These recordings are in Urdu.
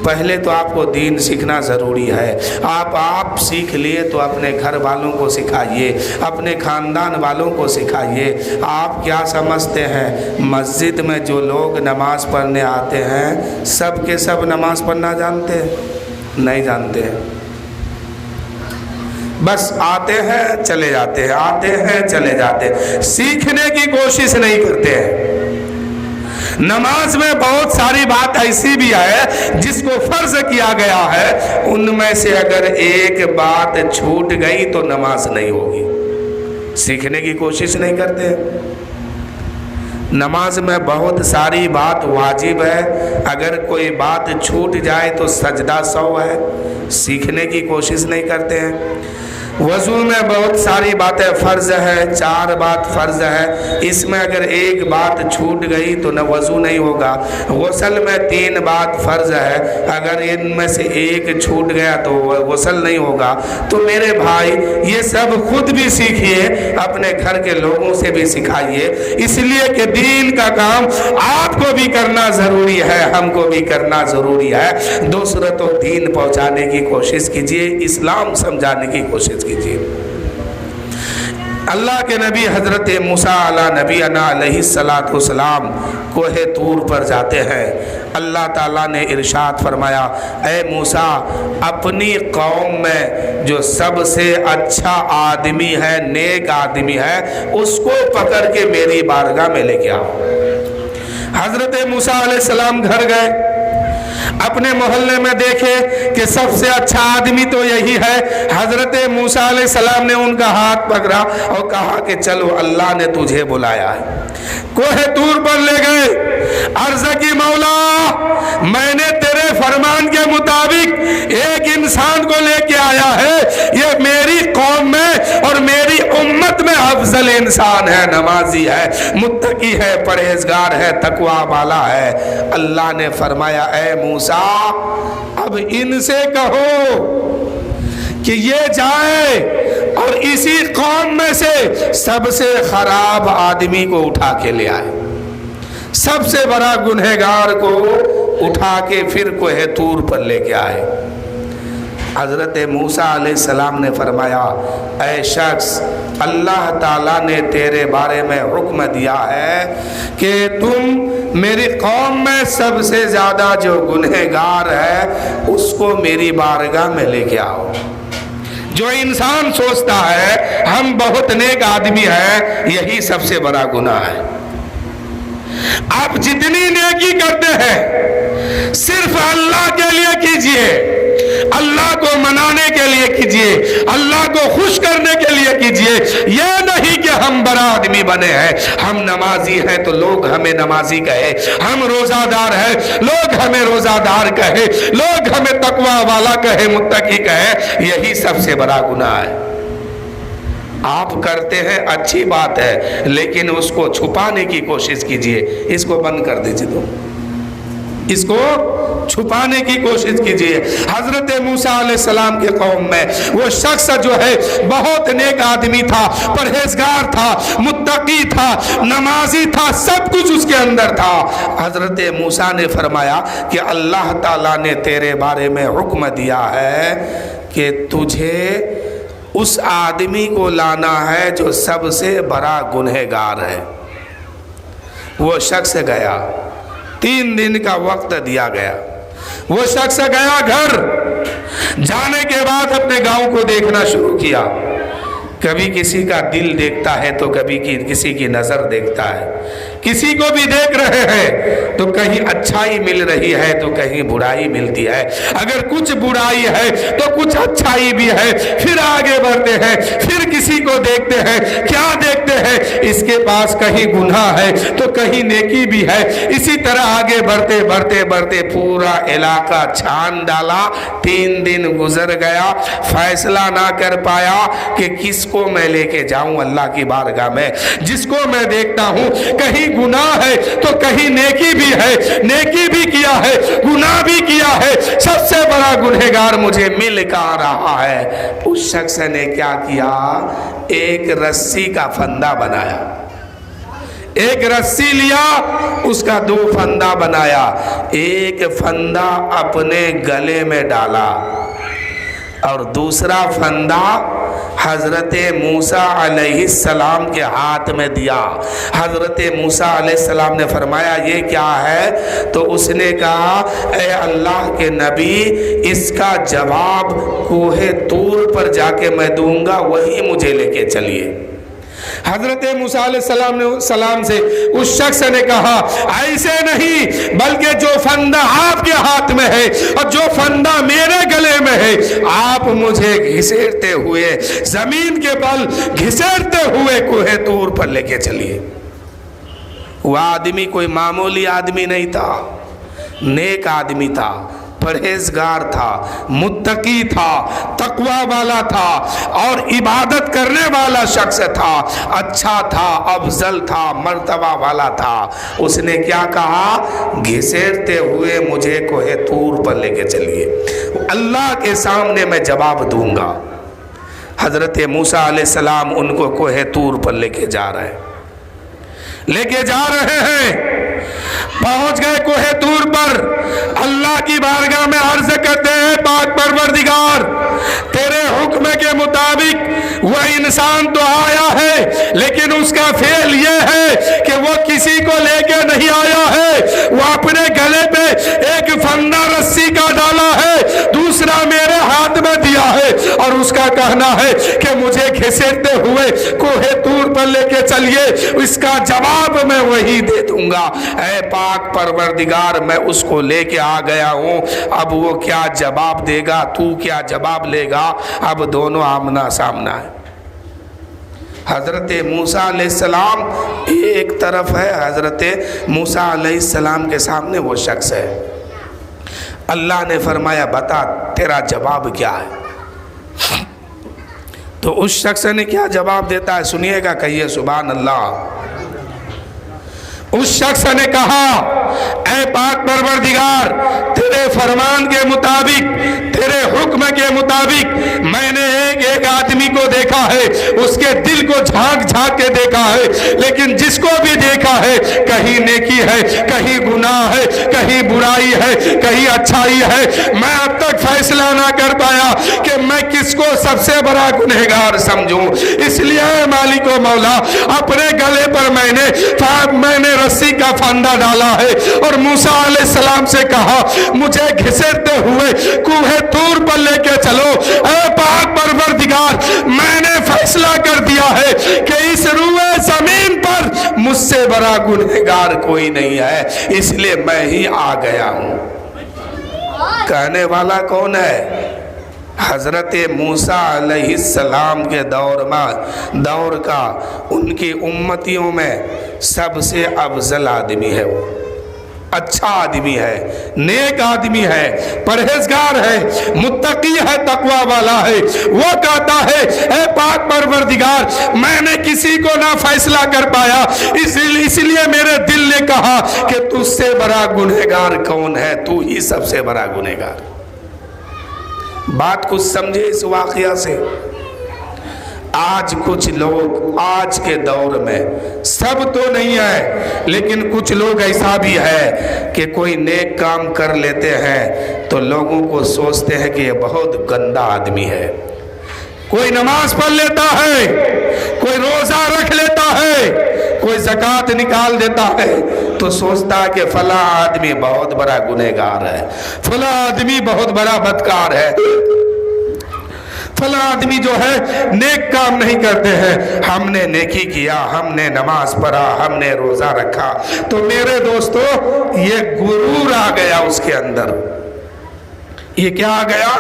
پہلے تو آپ کو دین سیکھنا ضروری ہے۔ آپ سیکھ لیے تو اپنے گھر والوں کو سکھائیے، اپنے خاندان والوں کو سکھائیے۔ آپ کیا سمجھتے ہیں مسجد میں جو لوگ نماز پڑھنے آتے ہیں سب کے سب نماز پڑھنا جانتے ہیں؟ نہیں جانتے ہیں، بس آتے ہیں چلے جاتے ہیں، آتے ہیں چلے جاتے ہیں، سیکھنے کی کوشش نہیں کرتے ہیں۔ نماز میں بہت ساری بات ایسی بھی ہے جس کو فرض کیا گیا ہے، ان میں سے اگر ایک بات چھوٹ گئی تو نماز نہیں ہوگی۔ سیکھنے کی کوشش نہیں کرتے۔ نماز میں بہت ساری بات واجب ہے، اگر کوئی بات چھوٹ جائے تو سجدہ سہو ہے، سیکھنے کی کوشش نہیں کرتے ہیں۔ وضو میں بہت ساری باتیں فرض ہے، 4 بات فرض ہے، اس میں اگر ایک بات چھوٹ گئی تو نہ وضو نہیں ہوگا۔ غسل میں 3 بات فرض ہے، اگر ان میں سے ایک چھوٹ گیا تو غسل نہیں ہوگا۔ تو میرے بھائی یہ سب خود بھی سیکھیے، اپنے گھر کے لوگوں سے بھی سکھائیے، اس لیے کہ دین کا کام آپ کو بھی کرنا ضروری ہے، ہم کو بھی کرنا ضروری ہے۔ دوسروں کو دین پہنچانے کی کوشش کیجیے، اسلام سمجھانے کی کوشش کیجیے۔ اللہ کے نبی حضرت موسیٰ نبینا علیہ السلام کوہ طور پر جاتے ہیں۔ اللہ تعالیٰ نے ارشاد فرمایا، اے موسیٰ اپنی قوم میں جو سب سے اچھا آدمی ہے، نیک آدمی ہے، اس کو پکڑ کے میری بارگاہ میں لے کے آؤ۔ حضرت موسیٰ علیہ السلام گھر گئے، اپنے محلے میں دیکھے کہ سب سے اچھا آدمی تو یہی ہے۔ حضرت موسیٰ علیہ السلام نے ان کا ہاتھ پکڑا اور کہا کہ چلو اللہ نے تجھے بلایا ہے۔ کوہ طور پر لے گئے، عرض کی مولا میں نے تیرے فرمان کے مطابق ایک انسان کو لے کے آیا ہے، یہ میری قوم میں اور میری امت میں افضل انسان ہے، نمازی ہے، متقی ہے، پرہیزگار ہے، تقوی والا ہے۔ اللہ نے فرمایا اے موسیٰ اب ان سے کہو کہ یہ جائے اور اسی قوم میں سے سب سے خراب آدمی کو اٹھا کے لے آئے، سب سے بڑا گنہگار کو اٹھا کے پھر کوہ طور پر لے کے آئے۔ حضرت موسیٰ علیہ السلام نے فرمایا اے شخص اللہ تعالیٰ نے تیرے بارے میں حکم دیا ہے کہ تم میری قوم میں سب سے زیادہ جو گنہگار ہے اس کو میری بارگاہ میں لے کے آؤ۔ جو انسان سوچتا ہے ہم بہت نیک آدمی ہیں، یہی سب سے بڑا گناہ ہے۔ آپ جتنی نیکی کرتے ہیں صرف اللہ کے لیے کیجئے، اللہ کو منانے کے لیے کیجئے، اللہ کو خوش کرنے کے لیے کیجئے، یہ نہیں کہ ہم بڑا آدمی بنے ہیں، ہم نمازی ہیں تو لوگ ہمیں نمازی کہے، ہم روزہ دار ہیں لوگ ہمیں روزہ دار کہے، لوگ ہمیں تقوی والا کہے، متقی کہے، یہی سب سے بڑا گناہ ہے۔ آپ کرتے ہیں اچھی بات ہے، لیکن اس کو چھپانے کی کوشش کیجئے، اس کو بند کر دیجئے، تو اس کو چھپانے کی کوشش کیجئے۔ حضرت موسیٰ علیہ السلام کے قوم میں وہ شخص جو ہے بہت نیک آدمی تھا، پرہیزگار تھا، متقی تھا، نمازی تھا، سب کچھ اس کے اندر تھا۔ حضرت موسیٰ نے فرمایا کہ اللہ تعالیٰ نے تیرے بارے میں حکم دیا ہے کہ تجھے اس آدمی کو لانا ہے جو سب سے بڑا گنہگار ہے۔ وہ شخص گیا، 3 دن کا وقت دیا گیا، وہ شخص گیا گھر، جانے کے بعد اپنے گاؤں کو دیکھنا شروع کیا۔ کبھی کسی کا دل دیکھتا ہے تو کبھی کسی کی نظر دیکھتا ہے، کسی کو بھی دیکھ رہے ہیں تو کہیں اچھائی مل رہی ہے تو کہیں برائی ملتی ہے، اگر کچھ برائی ہے تو کچھ اچھائی بھی ہے، پھر آگے بڑھتے ہیں، پھر کسی کو دیکھتے ہیں، کیا دیکھتے ہیں اس کے پاس کہیں گناہ ہے تو کہیں نیکی بھی ہے، اسی طرح آگے بڑھتے بڑھتے بڑھتے پورا علاقہ چھان ڈالا۔ 3 دن گزر گیا، فیصلہ نہ کر پایا کہ کس کو میں لے کے جاؤں اللہ کی بارگاہ میں۔ جس کو میں دیکھتا ہوں کہیں گناہ ہے تو کہیں نیکی بھی ہے، نیکی بھی کیا ہے، گناہ بھی کیا ہے، سب سے بڑا گنہگار مجھے مل کر رہا ہے۔ اس شخص نے کیا کیا؟ ایک رسی کا پھندا بنایا، ایک رسی لیا، اس کا 2 پھندا بنایا، ایک پھندا اپنے گلے میں ڈالا اور دوسرا پھندا حضرت موسیٰ علیہ السلام کے ہاتھ میں دیا۔ حضرت موسیٰ علیہ السلام نے فرمایا یہ کیا ہے؟ تو اس نے کہا اے اللہ کے نبی، اس کا جواب کوہ طور پر جا کے میں دوں گا، وہی مجھے لے کے چلیے۔ حضرت موسیٰ علیہ السلام سے اس شخص نے کہا ایسے نہیں، بلکہ جو پھندا آپ کے ہاتھ میں ہے اور جو پھندا میرے گلے میں ہے، آپ مجھے گھسیٹتے ہوئے زمین کے بل گھسیٹتے ہوئے کوہ طور پر لے کے چلیے۔ وہ آدمی کوئی معمولی آدمی نہیں تھا، نیک آدمی تھا، پرہیزگار تھا، متقی تھا، تقوی والا تھا اور عبادت کرنے والا شخص تھا، اچھا تھا، افضل تھا، مرتبہ والا تھا۔ اس نے کیا کہا؟ گھسیٹتے ہوئے مجھے کوہ طور پر لے کے چلیے، اللہ کے سامنے میں جواب دوں گا۔ حضرت موسیٰ علیہ السلام ان کو کوہ طور پر لے کے جا رہے ہیں۔ پہنچ گئے کوہ طور پر، اللہ کی بارگاہ میں عرض کرتے ہیں پاک پروردگار، تیرے حکم کے مطابق وہ انسان تو آیا ہے، لیکن اس کا فعل یہ ہے کہ وہ کسی کو لے کے نہیں آیا ہے، وہ اپنے گلے پہ ایک پھندا رسی کا ڈالا ہے، دوسرا میرے ہاتھ میں دیا ہے، اور اس کا کہنا ہے کہ مجھے گھسیٹتے ہوئے کوہ طور پر لے کے چلیے، اس کا جواب میں وہی دے دوں گا۔ اے پاک پروردگار، میں اس کو لے کے آ گیا ہوں، اب وہ کیا جواب دے گا، تو کیا جواب لے گا؟ اب دونوں آمنا سامنا ہے۔ حضرت موسیٰ علیہ السلام ایک طرف ہے، حضرت موسیٰ علیہ السلام کے سامنے وہ شخص ہے۔ اللہ نے فرمایا بتا تیرا جواب کیا ہے؟ تو اس شخص نے کیا جواب دیتا ہے سنیے گا، کہیے سبحان اللہ۔ اس شخص نے کہا اے پاک پروردگار، تیرے فرمان کے مطابق، تیرے حکم کے مطابق میں نے ایک آدمی کو دیکھا ہے، اس کے دل کو جھانک جھانک کے دیکھا ہے، لیکن جس کو بھی دیکھا ہے کہیں نیکی ہے، کہیں گناہ ہے، کہیں برائی ہے، کہیں اچھائی ہے۔ میں اب تک فیصلہ نہ کر پایا کہ میں کس کو سب سے بڑا گنہگار سمجھوں، اس لیے مالک و مولا اپنے گلے پر میں نے رسی کا پھندا ڈالا ہے اور موسیٰ علیہ السلام سے کہا مجھے گھسیٹتے ہوئے کوہ طور پر لے کے چلو۔ اے پاک پروردگار، میں نے فیصلہ کر دیا ہے کہ اس روئے زمین پر مجھ سے بڑا گنہگار کوئی نہیں ہے، اس لیے میں ہی آ گیا ہوں۔ کہنے والا کون ہے؟ حضرت موسیٰ علیہ السلام کے دور کا ان کی امتیوں میں سب سے افضل آدمی ہے، وہ اچھا آدمی ہے، نیک آدمی ہے، پرہیزگار ہے، متقی ہے، تقوی والا ہے۔ وہ کہتا ہے اے پاک پروردگار، میں نے کسی کو نہ فیصلہ کر پایا، اس لیے میرے دل نے کہا کہ تجھ سے بڑا گنہگار کون ہے، تو ہی سب سے بڑا گنہگار۔ بات کچھ سمجھے اس واقعہ سے؟ آج کچھ لوگ آج کے دور میں، سب تو نہیں ہے لیکن کچھ لوگ ایسا بھی ہے کہ کوئی نیک کام کر لیتے ہیں تو لوگوں کو سوچتے ہیں کہ یہ بہت گندا آدمی ہے۔ کوئی نماز پڑھ لیتا ہے، کوئی روزہ رکھ لیتا ہے، کوئی زکوٰۃ نکال دیتا ہے تو سوچتا ہے کہ فلاں آدمی بہت بڑا گنہگار ہے، فلاں آدمی بہت بڑا بدکار ہے، فلاں آدمی جو ہے نیک کام نہیں کرتے ہیں۔ ہم نے نیکی کیا، ہم نے نماز پڑھا، ہم نے روزہ رکھا، تو میرے دوستو یہ غرور آ گیا اس کے اندر۔ یہ کیا آ گیا؟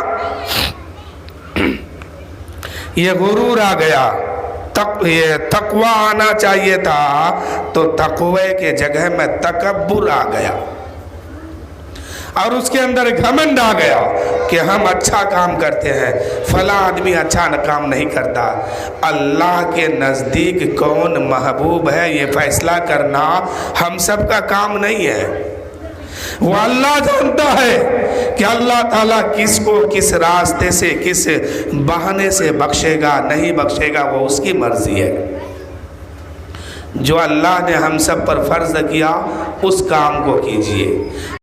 یہ غرور آ گیا۔ یہ تقوی آنا چاہیے تھا تو تقوی کے جگہ میں تکبر آ گیا، اور اس کے اندر گھمنڈ آ گیا کہ ہم اچھا کام کرتے ہیں، فلاں آدمی اچھا کام نہیں کرتا۔ اللہ کے نزدیک کون محبوب ہے یہ فیصلہ کرنا ہم سب کا کام نہیں ہے، وہ اللہ جانتا ہے کہ اللہ تعالیٰ کس کو کس راستے سے، کس بہانے سے بخشے گا نہیں بخشے گا، وہ اس کی مرضی ہے۔ جو اللہ نے ہم سب پر فرض کیا اس کام کو کیجئے۔